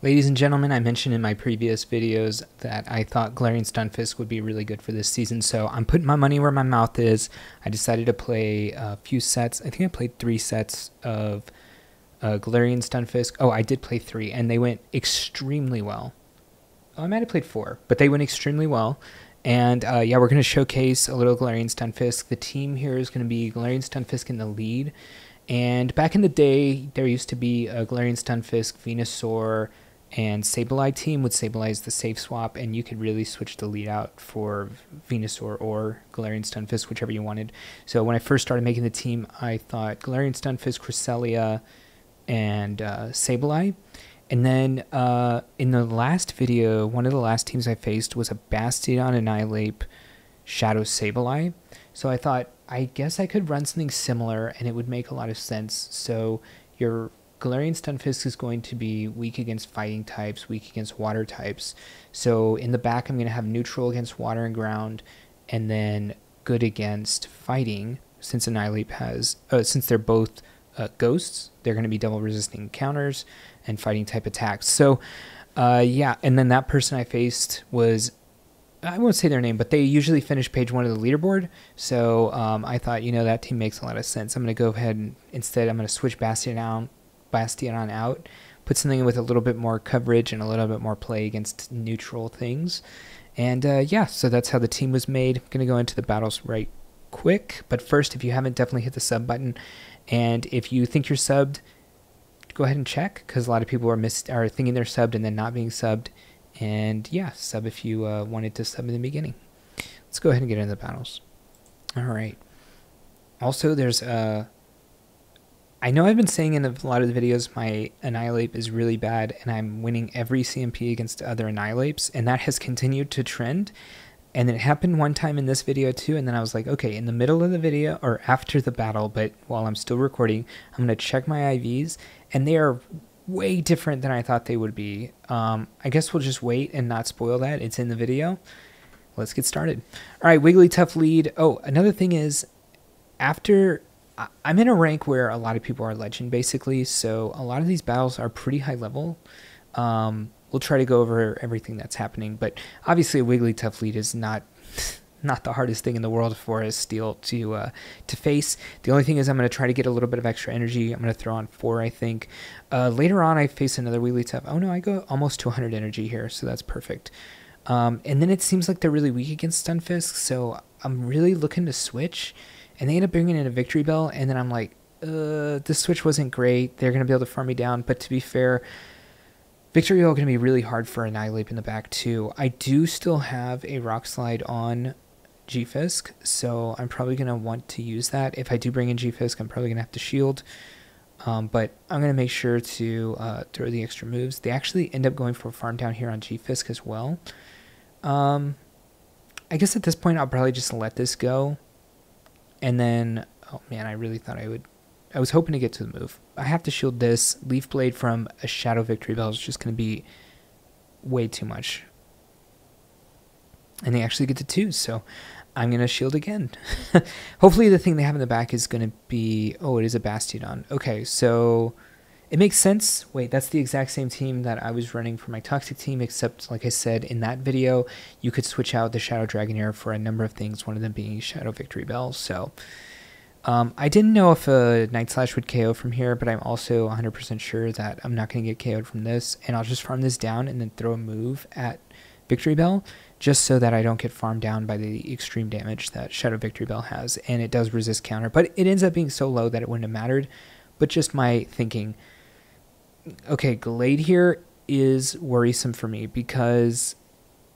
Ladies and gentlemen, I mentioned in my previous videos that I thought Galarian Stunfisk would be really good for this season, so I'm putting my money where my mouth is. I decided to play a few sets. I think I played 3 sets of Galarian Stunfisk. Oh, I did play 3, and they went extremely well. Oh, I might have played 4, but they went extremely well. And yeah, we're going to showcase a little Galarian Stunfisk. The team here is going to be Galarian Stunfisk in the lead. And back in the day, there used to be a Galarian Stunfisk, Venusaur, and Sableye team, with Sableye as the safe swap, and you could really switch the lead out for Venusaur or Galarian Stunfisk, whichever you wanted. So when I first started making the team, I thought Galarian Stunfisk, Cresselia, and Sableye. And then in the last video, one of the last teams I faced was a Bastiodon, Annihilape, Shadow Sableye. So I thought, I guess I could run something similar and it would make a lot of sense. So your Galarian Stunfisk is going to be weak against fighting types, weak against water types. So in the back, I'm going to have neutral against water and ground, and then good against fighting. Since Annihilape has, since they're both ghosts, they're going to be double resisting counters and fighting type attacks. So yeah, and then that person I faced was, I won't say their name, but they usually finish page 1 of the leaderboard. So I thought, you know, that team makes a lot of sense. I'm going to go ahead and instead I'm going to switch Bastiodon out, put something with a little bit more coverage and a little bit more play against neutral things. And yeah, so that's how the team was made. I'm going to go into the battles right quick. But first, if you haven't, definitely hit the sub button. And if you think you're subbed, go ahead and check, because a lot of people are thinking they're subbed and then not being subbed. And yeah, sub if you wanted to sub in the beginning. Let's go ahead and get into the battles. All right. Also, there's I know I've been saying in a lot of the videos my Annihilape is really bad, and I'm winning every CMP against other Annihilapes, and that has continued to trend. And it happened one time in this video too, and then I was like, okay, in the middle of the video, or after the battle, but while I'm still recording, I'm going to check my IVs, and they are way different than I thought they would be. I guess we'll just wait and not spoil that. It's in the video. Let's get started. All right, Wigglytuff lead. Oh, another thing is, after I'm in a rank where a lot of people are legend, basically, so a lot of these battles are pretty high level. We'll try to go over everything that's happening, but obviously a Wigglytuff lead is not the hardest thing in the world for a Steel to face. The only thing is I'm going to try to get a little bit of extra energy. I'm going to throw on 4, I think. Later on, I face another Wigglytuff. Oh no, I go almost to 100 energy here, so that's perfect. And then it seems like they're really weak against Stunfisk, so I'm really looking to switch. And they end up bringing in a Victory Bell, and then I'm like, this switch wasn't great. They're going to be able to farm me down, but to be fair, Victory Bell is going to be really hard for Annihilape in the back too. I do still have a Rock Slide on G-Fisk, so I'm probably going to want to use that. If I do bring in G-Fisk, I'm probably going to have to shield, but I'm going to make sure to throw the extra moves. They actually end up going for a farm down here on G-Fisk as well. I guess at this point, I'll probably just let this go. And then, oh man, I really thought I was hoping to get to the move. I have to shield this. Leaf Blade from a Shadow Victory Bell is just going to be way too much. And they actually get to 2, so I'm going to shield again. Hopefully the thing they have in the back is going to be, oh, it is a Bastiodon. Okay, so it makes sense. Wait, that's the exact same team that I was running for my Toxic team, except, like I said, in that video, you could switch out the Shadow Dragonair for a number of things, one of them being Shadow Victory Bell. So I didn't know if a Night Slash would KO from here, but I'm also 100% sure that I'm not going to get KO'd from this, and I'll just farm this down and then throw a move at Victory Bell, just so that I don't get farmed down by the extreme damage that Shadow Victory Bell has, and it does resist counter, but it ends up being so low that it wouldn't have mattered. But just my thinking, okay, Glade here is worrisome for me because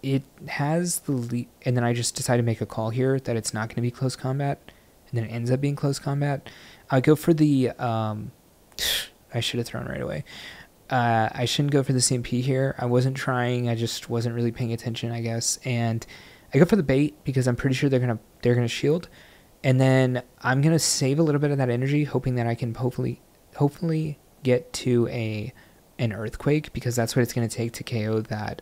it has the lead, and then I just decide to make a call here that it's not going to be close combat, and then it ends up being close combat. I go for the, I should have thrown right away. I shouldn't go for the CMP here. I wasn't trying. I just wasn't really paying attention, I guess. And I go for the bait because I'm pretty sure they're gonna shield, and then I'm gonna save a little bit of that energy, hoping that I can hopefully get to an Earthquake, because that's what it's going to take to KO that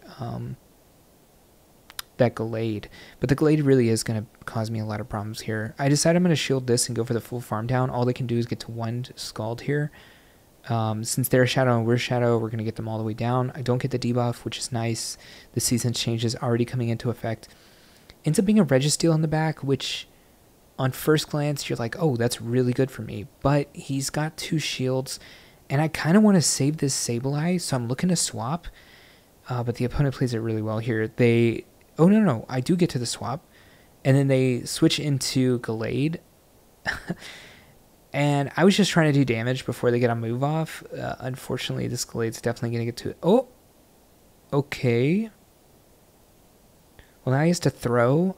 that Glade. But the Glade really is going to cause me a lot of problems here. I decide I'm going to shield this and go for the full farm down. All they can do is get to 1 Scald here. Since they're Shadow and we're Shadow, we're going to get them all the way down. I don't get the debuff, which is nice. The season change is already coming into effect. Ends up being a Registeel in the back, which on first glance, you're like, oh, that's really good for me. But he's got 2 shields, and I kind of want to save this Sableye, so I'm looking to swap. But the opponent plays it really well here. Oh, no, I do get to the swap. And then they switch into Gallade. And I was just trying to do damage before they get a move off. Unfortunately, this Gallade's definitely going to get to it. Oh, okay. Well, now he has to throw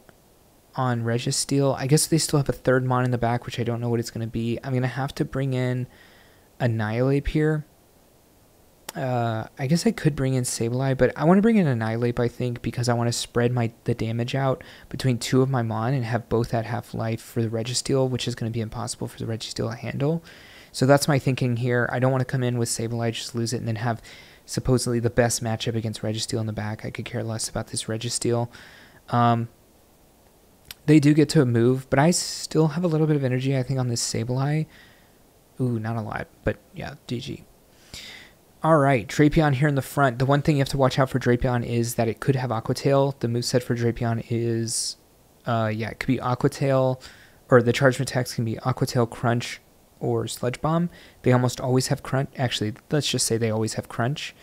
on Registeel. I guess they still have a 3rd Mon in the back, which I don't know what it's going to be. I'm going to have to bring in Annihilape here. I guess I could bring in Sableye, but I want to bring in Annihilape, I think, because I want to spread the damage out between 2 of my Mon and have both at half life for the Registeel, which is going to be impossible for the Registeel to handle. So that's my thinking here. I don't want to come in with Sableye, just lose it, and then have supposedly the best matchup against Registeel in the back. I could care less about this Registeel. They do get to a move, but I still have a little bit of energy, I think, on this Sableye. Ooh, not a lot, but yeah, GG. All right, Drapion here in the front. The one thing you have to watch out for Drapion is that it could have Aqua Tail. The moveset for Drapion is, it could be Aqua Tail, or the charged attacks can be Aqua Tail, Crunch, or Sludge Bomb. They almost always have Crunch. Actually, let's just say they always have Crunch.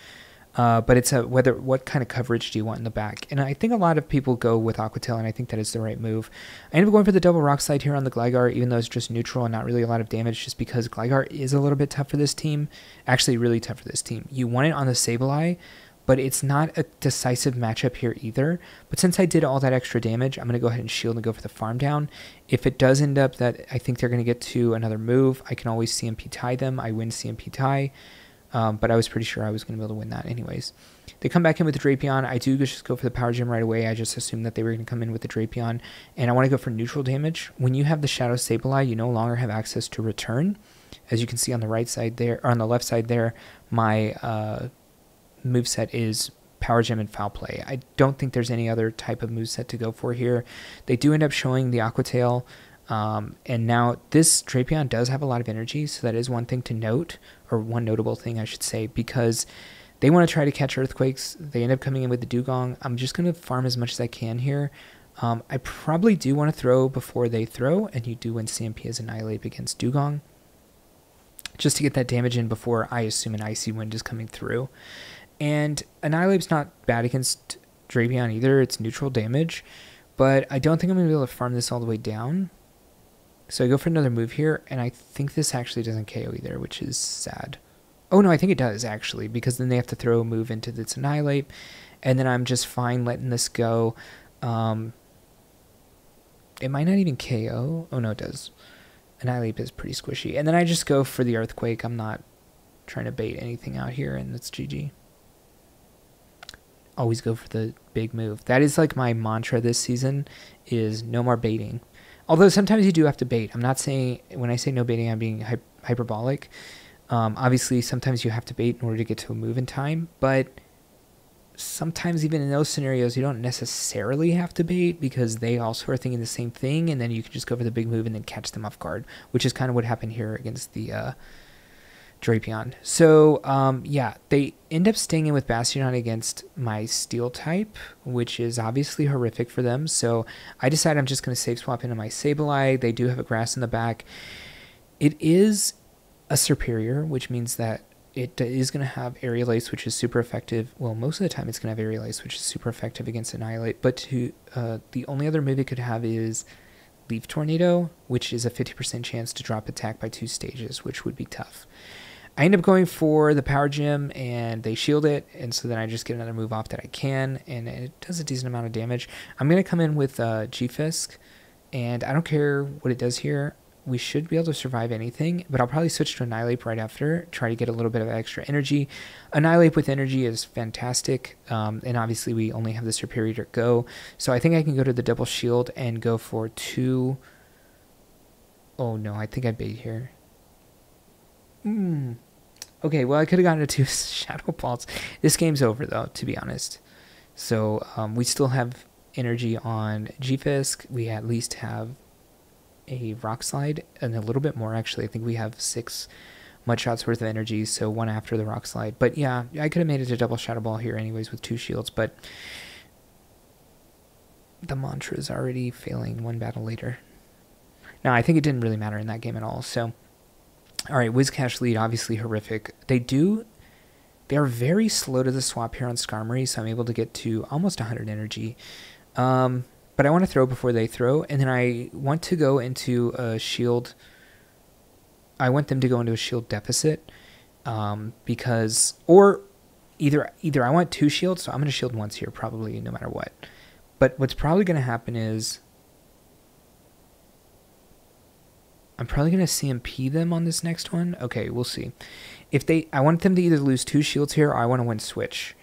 But it's what kind of coverage do you want in the back? And I think a lot of people go with Aqua Tail, and I think that is the right move. I end up going for the double Rock Slide here on the Gligar, even though it's just neutral and not really a lot of damage, just because Gligar is a little bit tough for this team. Actually, really tough for this team. You want it on the Sableye, but it's not a decisive matchup here either. But since I did all that extra damage, I'm going to go ahead and shield and go for the farm down. If it does end up that I think they're going to get to another move, I can always CMP tie them. I win CMP tie. But I was pretty sure I was going to be able to win that anyways. They come back in with the Drapion. I do just go for the Power Gem right away. I just assumed that they were going to come in with the Drapion. And I want to go for neutral damage. When you have the Shadow Sableye, you no longer have access to return. As you can see on the right side there, or on the left side there, my moveset is Power Gem and Foul Play. I don't think there's any other type of moveset to go for here. They do end up showing the Aqua Tail. And now this Drapion does have a lot of energy, so that is one thing to note, or one notable thing I should say, because they want to try to catch Earthquakes. They end up coming in with the Dugong. I'm just going to farm as much as I can here. I probably do want to throw before they throw, and you do win CMP as Annihilape against Dugong, just to get that damage in before I assume an Icy Wind is coming through. And Annihilape's not bad against Drapion either. It's neutral damage, but I don't think I'm going to be able to farm this all the way down. So I go for another move here, and I think this actually doesn't KO either, which is sad. Oh, no, I think it does, actually, because then they have to throw a move into this Annihilape, and then I'm just fine letting this go. It might not even KO. Oh, no, it does. Annihilape is pretty squishy. And then I just go for the Earthquake. I'm not trying to bait anything out here, and it's GG. Always go for the big move. That is like my mantra this season, is no more baiting. Although sometimes you do have to bait. I'm not saying, when I say no baiting, I'm being hyperbolic. Obviously, sometimes you have to bait in order to get to a move in time, but sometimes even in those scenarios, you don't necessarily have to bait because they also are thinking the same thing, and then you can just go for the big move and then catch them off guard, which is kind of what happened here against the Drapion. So, yeah, they end up staying in with Bastion against my Steel type, which is obviously horrific for them. So I decide I'm just going to save swap into my Sableye. They do have a Grass in the back. It is a Superior, which means that it is going to have Aerial Ace, which is super effective. Well, most of the time it's going to have Aerial Ace, which is super effective against Annihilape. But the only other move it could have is Leaf Tornado, which is a 50% chance to drop attack by 2 stages, which would be tough. I end up going for the Power Gem, and they shield it, and so then I just get another move off that I can, and it does a decent amount of damage. I'm going to come in with G-Fisk, and I don't care what it does here. We should be able to survive anything, but I'll probably switch to Annihilape right after, try to get a little bit of extra energy. Annihilape with energy is fantastic, and obviously we only have the Superior to go, so I think I can go to the double shield and go for 2... Oh no, I think I bait here. Okay, well, I could have gotten to 2 Shadow Balls. This game's over, though, to be honest. So, we still have energy on G-Fisk. We at least have a Rock Slide, and a little bit more, actually. I think we have 6 Mudshots worth of energy, so one after the Rock Slide. But yeah, I could have made it to double Shadow Ball here anyways with 2 shields, but the mantra is already failing one battle later. Now, I think it didn't really matter in that game at all. So, all right, Whiscash lead, obviously horrific. They are very slow to the swap here on Skarmory, so I'm able to get to almost 100 energy. But I want to throw before they throw, and then I want to go into a shield. I want them to go into a shield deficit, because, or either I want 2 shields, so I'm going to shield once here probably no matter what. But what's probably going to happen is I'm probably going to CMP them on this next one. Okay, we'll see. I want them to either lose 2 shields here, or I want to win switch.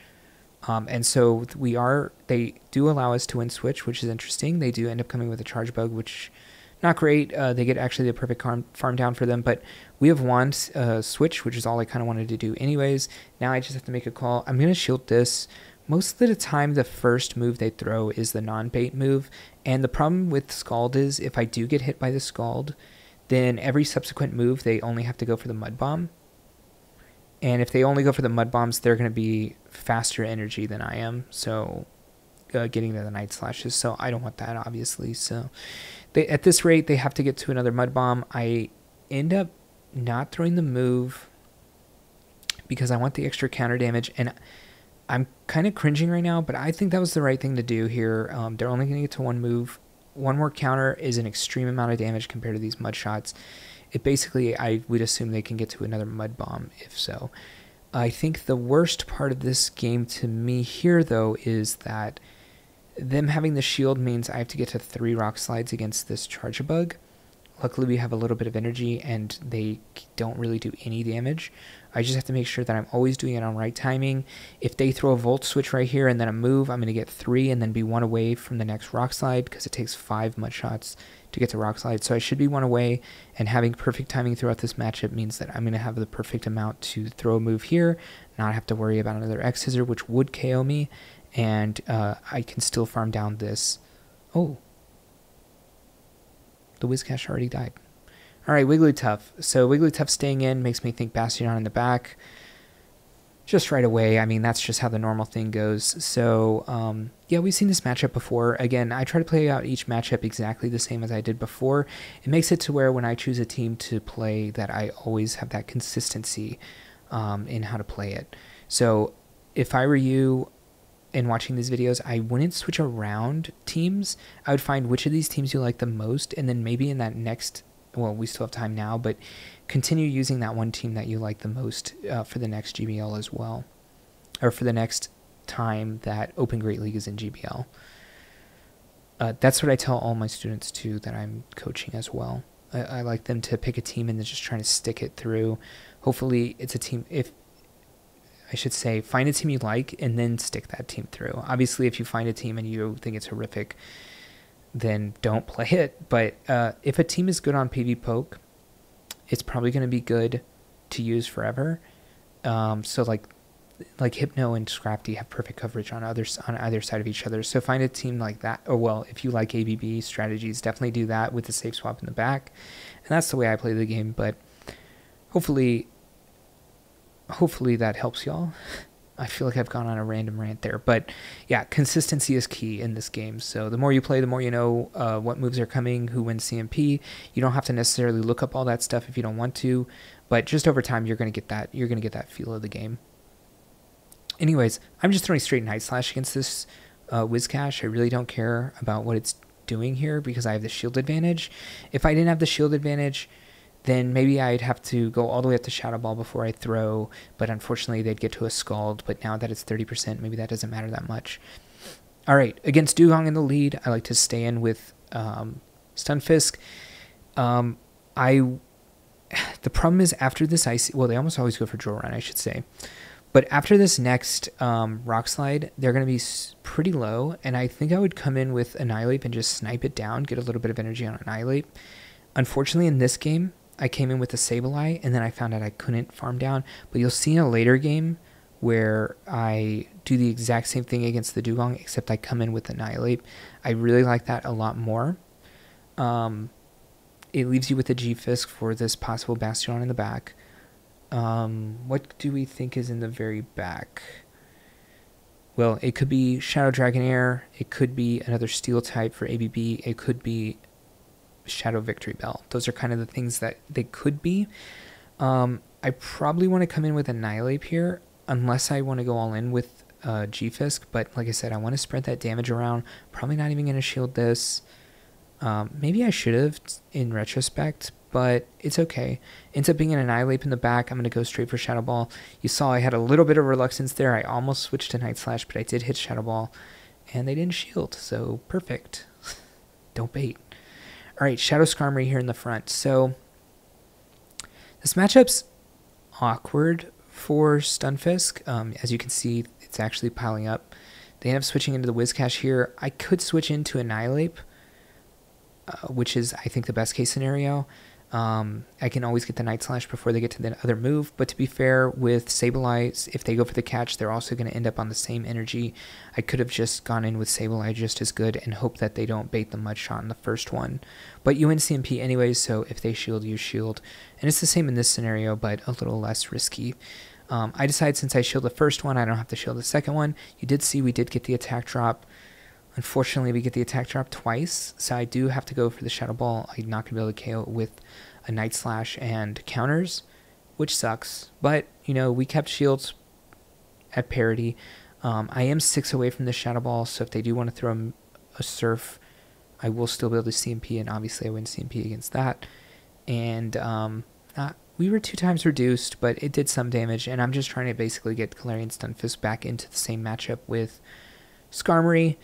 And so they do allow us to win switch, which is interesting. They do end up coming with a charge bug, which not great. They get actually the perfect farm down for them, but we have won switch, which is all I kind of wanted to do anyways. Now I just have to make a call. I'm going to shield this. Most of the time, the first move they throw is the non-bait move, and the problem with Scald is if I do get hit by the Scald, then every subsequent move they only have to go for the Mud Bomb. And if they only go for the Mud Bombs, they're going to be faster energy than I am, so getting to the Night Slashes, so I don't want that, obviously. So at this rate, they have to get to another Mud Bomb. I end up not throwing the move because I want the extra counter damage, and I'm kind of cringing right now, but I think that was the right thing to do here. They're only going to get to 1 move. 1 more counter is an extreme amount of damage compared to these Mud Shots. It basically, I would assume they can get to another Mud Bomb if so. I think the worst part of this game to me here, though, is that them having the shield means I have to get to 3 Rock Slides against this Charge-a-Bug. Luckily, we have a little bit of energy, and they don't really do any damage. I just have to make sure that I'm always doing it on right timing. If they throw a Volt Switch right here and then a move, I'm going to get 3 and then be 1 away from the next Rock Slide because it takes 5 Mud Shots to get to Rock Slide. So I should be 1 away, and having perfect timing throughout this matchup means that I'm going to have the perfect amount to throw a move here, not have to worry about another X-Scissor, which would KO me, and I can still farm down this. Oh. The Whiscash already died. All right, Wigglytuff. So Wigglytuff staying in makes me think Bastion in the back. Just right away. I mean, that's just how the normal thing goes. So, yeah, we've seen this matchup before. Again, I try to play out each matchup exactly the same as I did before. It makes it to where when I choose a team to play that I always have that consistency in how to play it. So if I were you and watching these videos, I wouldn't switch around teams. I would find which of these teams you like the most, and then maybe in that next, well, we still have time now, but continue using that one team that you like the most for the next GBL as well, or for the next time that Open Great League is in GBL. That's what I tell all my students too that I'm coaching as well. I like them to pick a team and then just trying to stick it through. Hopefully it's a team, I should say, find a team you like and then stick that team through. Obviously, if you find a team and you think it's horrific, then don't play it. But if a team is good on PvPoke, it's probably going to be good to use forever. So like Hypno and Scrafty have perfect coverage on either side of each other. So find a team like that. Or well, if you like ABB strategies, definitely do that with the safe swap in the back. And that's the way I play the game. But hopefully that helps y'all. I feel like I've gone on a random rant there, but yeah, consistency is key in this game. So the more you play, the more you know what moves are coming, who wins CMP. You don't have to necessarily look up all that stuff if you don't want to, but just over time you're going to get that. You're going to get that feel of the game. Anyways, I'm just throwing straight Night Slash against this Whiscash. I really don't care about what it's doing here because I have the shield advantage. If I didn't have the shield advantage, then maybe I'd have to go all the way up to Shadow Ball before I throw, but unfortunately they'd get to a Scald, but now that it's 30%, maybe that doesn't matter that much. All right, against Dugong in the lead, I like to stay in with Stunfisk. The problem is after this Icy, well, they almost always go for Drill Run, I should say, but after this next Rock Slide, they're going to be pretty low, and I think I would come in with Annihilape and just snipe it down, get a little bit of energy on Annihilape. Unfortunately, in this game, I came in with a Sableye, and then I found out I couldn't farm down. But you'll see in a later game where I do the exact same thing against the Dugong, except I come in with Annihilape. I really like that a lot more. It leaves you with a G-Fisk for this possible Bastion in the back. What do we think is in the very back? Well, it could be Shadow Dragonair. It could be another Steel type for ABB. It could be Shadow Victory Bell. Those are kind of the things that they could be. I probably want to come in with Annihilape here, unless I want to go all in with G-Fisk. But like I said, I want to spread that damage around. Probably not even going to shield this. Maybe I should have in retrospect, but it's okay. Ends up being an Annihilape in the back. I'm going to go straight for Shadow Ball. You saw I had a little bit of reluctance there. I almost switched to Night Slash, but I did hit Shadow Ball, and they didn't shield, so perfect. Don't bait. All right, Shadow Skarmory here in the front. So this matchup's awkward for Stunfisk. As you can see, it's actually piling up. They end up switching into the Whiscash here. I could switch into Annihilape, which is, I think, the best case scenario. I can always get the Night Slash before they get to the other move, but to be fair, with Sableye, if they go for the catch, they're also going to end up on the same energy. I could have just gone in with Sableye just as good and hope that they don't bait the Mud Shot in the first one. But you win CMP anyways, so if they shield, you shield. And it's the same in this scenario, but a little less risky. I decided since I shield the first one, I don't have to shield the second one. You did see we did get the attack drop. Unfortunately, we get the attack drop twice, so I do have to go for the Shadow Ball. I'm not going to be able to KO it with a Night Slash and counters, which sucks. But, you know, we kept shields at parity. I am 6 away from the Shadow Ball, so if they do want to throw a Surf, I will still be able to CMP, and obviously I win CMP against that. And we were 2 times reduced, but it did some damage, and I'm just trying to basically get Galarian Stunfisk back into the same matchup with Skarmory.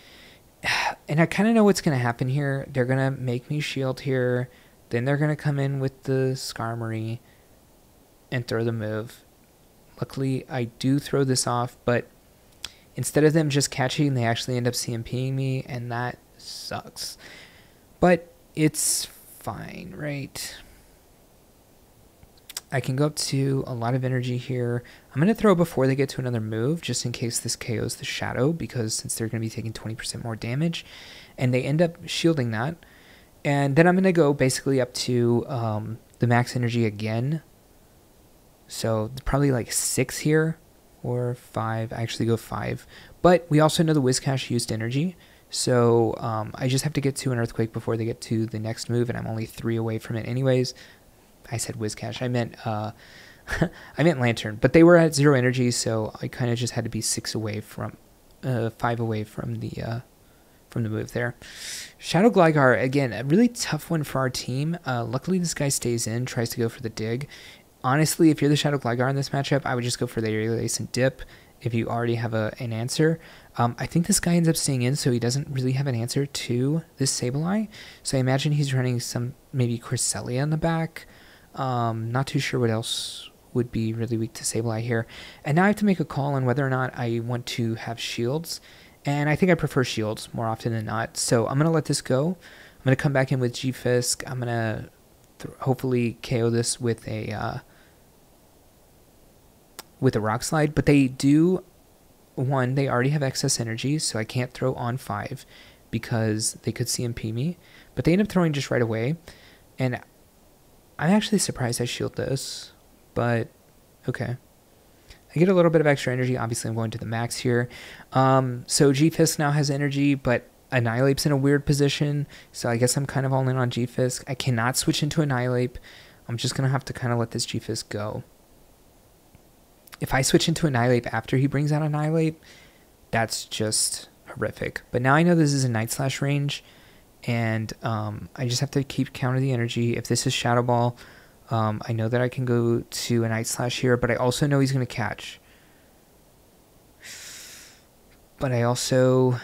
And I kind of know what's going to happen here. They're going to make me shield here. Then they're going to come in with the Skarmory and throw the move. Luckily, I do throw this off, but instead of them just catching, they actually end up CMPing me, and that sucks. But it's fine, right? I can go up to a lot of energy here. I'm going to throw before they get to another move, just in case this KOs the Shadow, because since they're going to be taking 20% more damage, and they end up shielding that. And then I'm going to go basically up to the max energy again. So probably like 6 here, or 5. I actually go 5. But we also know the Whiscash used energy, so I just have to get to an Earthquake before they get to the next move, and I'm only 3 away from it anyways. I said Whiscash. I meant I meant Lantern, but they were at 0 energy, so I kind of just had to be 6 away from 5 away from the move there. Shadow Gligar, again, a really tough one for our team. Luckily, this guy stays in, tries to go for the dig. Honestly, if you're the Shadow Gligar in this matchup, I would just go for the Aerial Ace and dip if you already have an answer. I think this guy ends up staying in, so he doesn't really have an answer to this Sableye. So I imagine he's running some maybe Cresselia in the back. Not too sure what else would be really weak to Sableye here. And now I have to make a call on whether or not I want to have shields. And I think I prefer shields more often than not. So I'm going to let this go. I'm going to come back in with G-Fisk. I'm going to hopefully KO this with a Rock Slide. But they do, one, they already have excess energy, so I can't throw on 5 because they could CMP me. But they end up throwing just right away. And I'm actually surprised I shield this, but okay. I get a little bit of extra energy. Obviously, I'm going to the max here. So G-Fisk now has energy, but Annihilape's in a weird position, so I guess I'm kind of all in on G-Fisk. I cannot switch into Annihilape. I'm just going to have to kind of let this G-Fisk go. If I switch into Annihilape after he brings out Annihilape, that's just horrific. But now I know this is a Night Slash range, and I just have to keep count of the energy. If this is Shadow Ball, I know that I can go to a Night Slash here, but I also know he's going to catch. But I also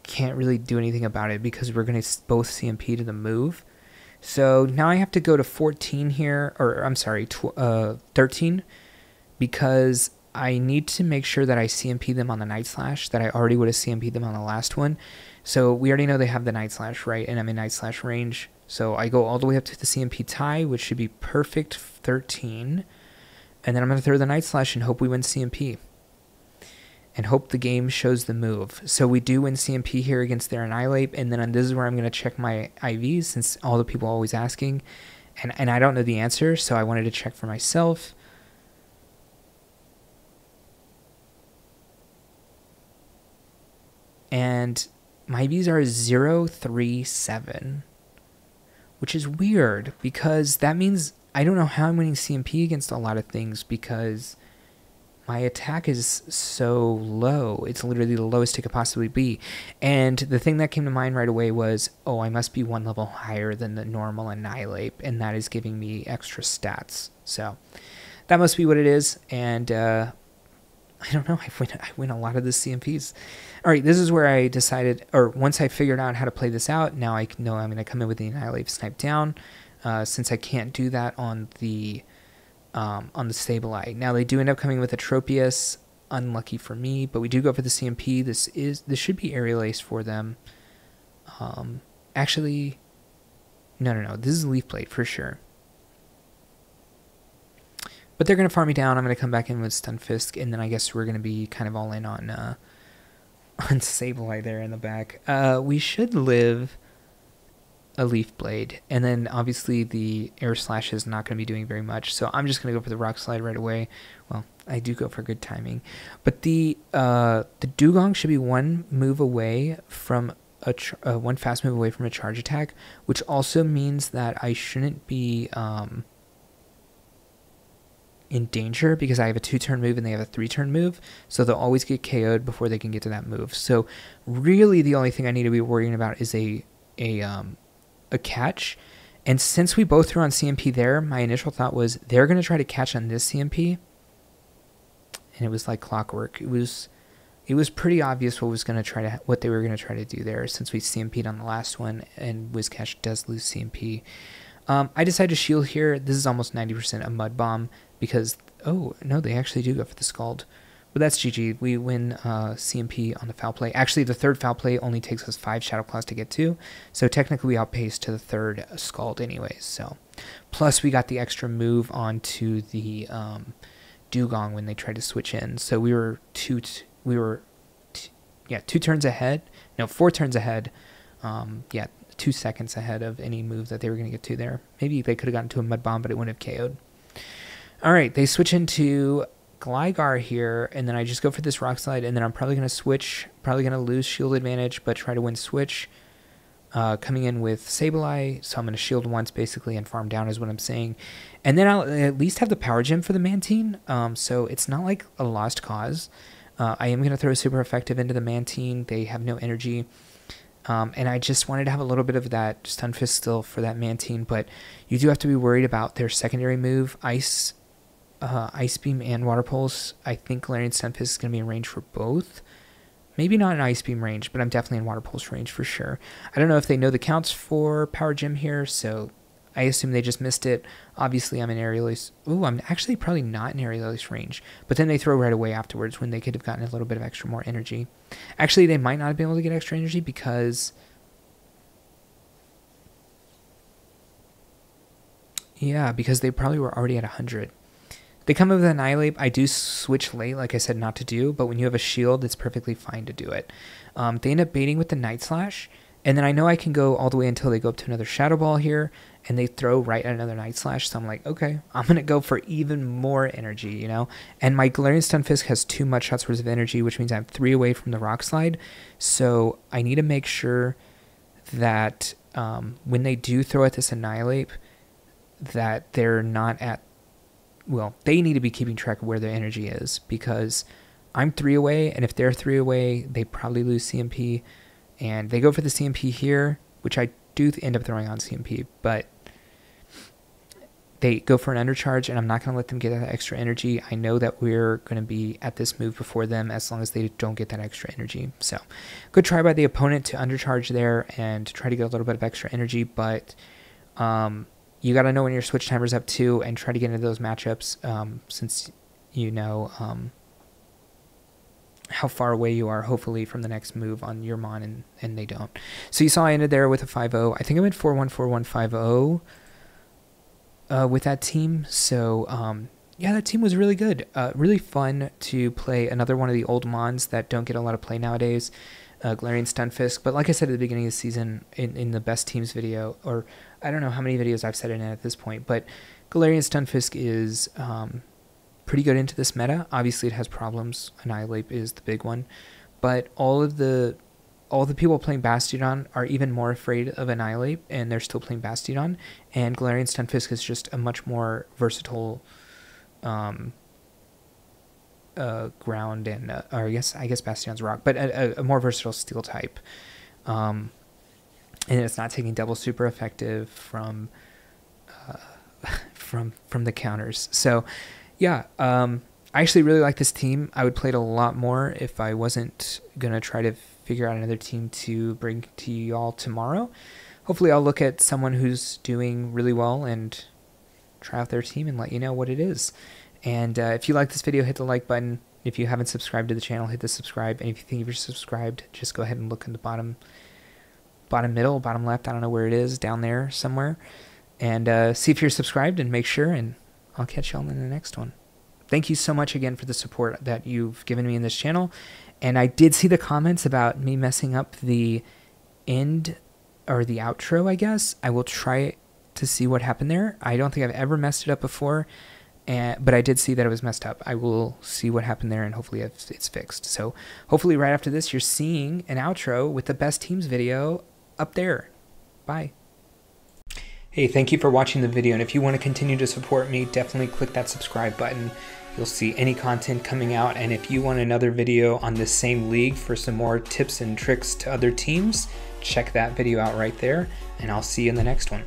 can't really do anything about it because we're going to both CMP to the move. So now I have to go to 14 here, or I'm sorry, 13, because I need to make sure that I CMP them on the Night Slash, that I already would have CMP'd them on the last one. So we already know they have the Night Slash, right? And I'm in Night Slash range. So I go all the way up to the CMP tie, which should be perfect 13. And then I'm going to throw the Night Slash and hope we win CMP. And hope the game shows the move. So we do win CMP here against their Annihilape. And then this is where I'm going to check my IVs, since all the people are always asking. And I don't know the answer, so I wanted to check for myself. and my Vs are 037, which is weird because that means I don't know how I'm winning CMP against a lot of things because my attack is so low. It's literally the lowest it could possibly be. And the thing that came to mind right away was, oh, I must be one level higher than the normal Annihilape, and that is giving me extra stats. So that must be what it is. And I don't know. I win a lot of the CMPs. All right, this is where I decided, or once I figured out how to play this out, now I know I'm going to come in with the Annihilape snipe down, since I can't do that on the Sableye. Now they do end up coming with a Tropius, unlucky for me, but we do go for the CMP. This should be Aerial Ace for them. Actually, no, this is Leaf Blade for sure. But they're going to farm me down. I'm going to come back in with Stunfisk, and then I guess we're going to be kind of all in on Sableye there in the back. We should live a Leaf Blade, and then obviously the Air Slash is not going to be doing very much, so I'm just going to go for the Rock Slide right away. Well, I do go for good timing, but the Dugong should be one move away from one fast move away from a charge attack, which also means that I shouldn't be in danger because I have a 2-turn move and they have a 3-turn move, so they'll always get KO'd before they can get to that move. So really the only thing I need to be worrying about is a catch. And since we both threw on CMP there, my initial thought was they're going to try to catch on this CMP, and it was like clockwork. It was pretty obvious what they were going to try to do there, since we CMP'd on the last one and Whiscash does lose CMP. I decided to shield here. This is almost 90% a Mud Bomb because, oh no, they actually do go for the Scald. But that's GG. We win CMP on the foul play. Actually, the third foul play only takes us 5 Shadow Claws to get to, so technically we outpaced to the third Scald anyways. So, plus we got the extra move onto the Dugong when they tried to switch in. So we were 2 turns ahead. No, 4 turns ahead. 2 seconds ahead of any move that they were going to get to there. Maybe they could have gotten to a Mud Bomb, but it wouldn't have KO'd. All right, they switch into Gligar here, and then I just go for this Rock Slide, and then I'm probably going to switch, probably going to lose shield advantage, but try to win switch. Coming in with Sableye, so I'm going to shield once basically and farm down is what I'm saying. And then I'll at least have the Power Gem for the Mantine, so it's not like a lost cause. I am going to throw super effective into the Mantine. They have no energy. And I just wanted to have a little bit of that Stunfisk still for that Mantine, but you do have to be worried about their secondary move, Ice Beam and Water Pulse. I think Galarian Stunfisk is going to be in range for both. Maybe not in Ice Beam range, but I'm definitely in Water Pulse range for sure. I don't know if they know the counts for Power Gem here, so I assume they just missed it. Obviously, I'm in Aerial Ace. Ooh, I'm actually probably not in Aerial Ace range, but then they throw right away afterwards when they could have gotten a little bit of extra more energy. Actually, they might not have been able to get extra energy because... yeah, because they probably were already at 100. They come up with an Annihilape. I do switch late, like I said, not to do, but when you have a shield, it's perfectly fine to do it. They end up baiting with the Night Slash, and then I know I can go all the way until they go up to another Shadow Ball here, and they throw right at another Night Slash, so I'm like, okay, I'm going to go for even more energy, you know? And my Galarian Stunfisk has 2 Mudshots worth of energy, which means I'm 3 away from the Rock Slide, so I need to make sure that when they do throw at this Annihilape, that they're not at... well, they need to be keeping track of where their energy is, because I'm 3 away, and if they're 3 away, they probably lose CMP, and they go for the CMP here, which I do end up throwing on CMP, but they go for an undercharge, and I'm not going to let them get that extra energy. I know that we're going to be at this move before them as long as they don't get that extra energy. So, good try by the opponent to undercharge there and try to get a little bit of extra energy, but you got to know when your switch timer's up too and try to get into those matchups since you know how far away you are, hopefully, from the next move on your Mon, and they don't. So you saw I ended there with a 5-0. I think I went 4-1, 4-1, 5-0 with that team. So, yeah, that team was really good. Really fun to play another one of the old Mons that don't get a lot of play nowadays, Galarian Stunfisk. But like I said at the beginning of the season in the best teams video, or I don't know how many videos I've said it in at this point, but Galarian Stunfisk is pretty good into this meta. Obviously, it has problems. Annihilape is the big one. But all of the all the people playing Bastiodon are even more afraid of Annihilape, and they're still playing Bastiodon. And Galarian Stunfisk is just a much more versatile ground, and or I guess Bastion's rock, but a more versatile steel type. And it's not taking double super effective from the counters. So yeah, I actually really like this team. I would play it a lot more if I wasn't gonna try to figure out another team to bring to y'all tomorrow. Hopefully I'll look at someone who's doing really well and try out their team and let you know what it is. And if you like this video, hit the like button. If you haven't subscribed to the channel, hit the subscribe. And if you think you're subscribed, just go ahead and look in the bottom middle, bottom left, I don't know where it is, down there somewhere. And see if you're subscribed and make sure, and I'll catch y'all in the next one. Thank you so much again for the support that you've given me in this channel. And I did see the comments about me messing up the end or the outro, I guess. I will try to see what happened there. I don't think I've ever messed it up before, but I did see that it was messed up. I will see what happened there, and hopefully it's fixed. So hopefully right after this, you're seeing an outro with the best teams video up there. Bye. Hey, thank you for watching the video, and if you want to continue to support me, definitely click that subscribe button. You'll see any content coming out, and if you want another video on this same league for some more tips and tricks to other teams, check that video out right there, and I'll see you in the next one.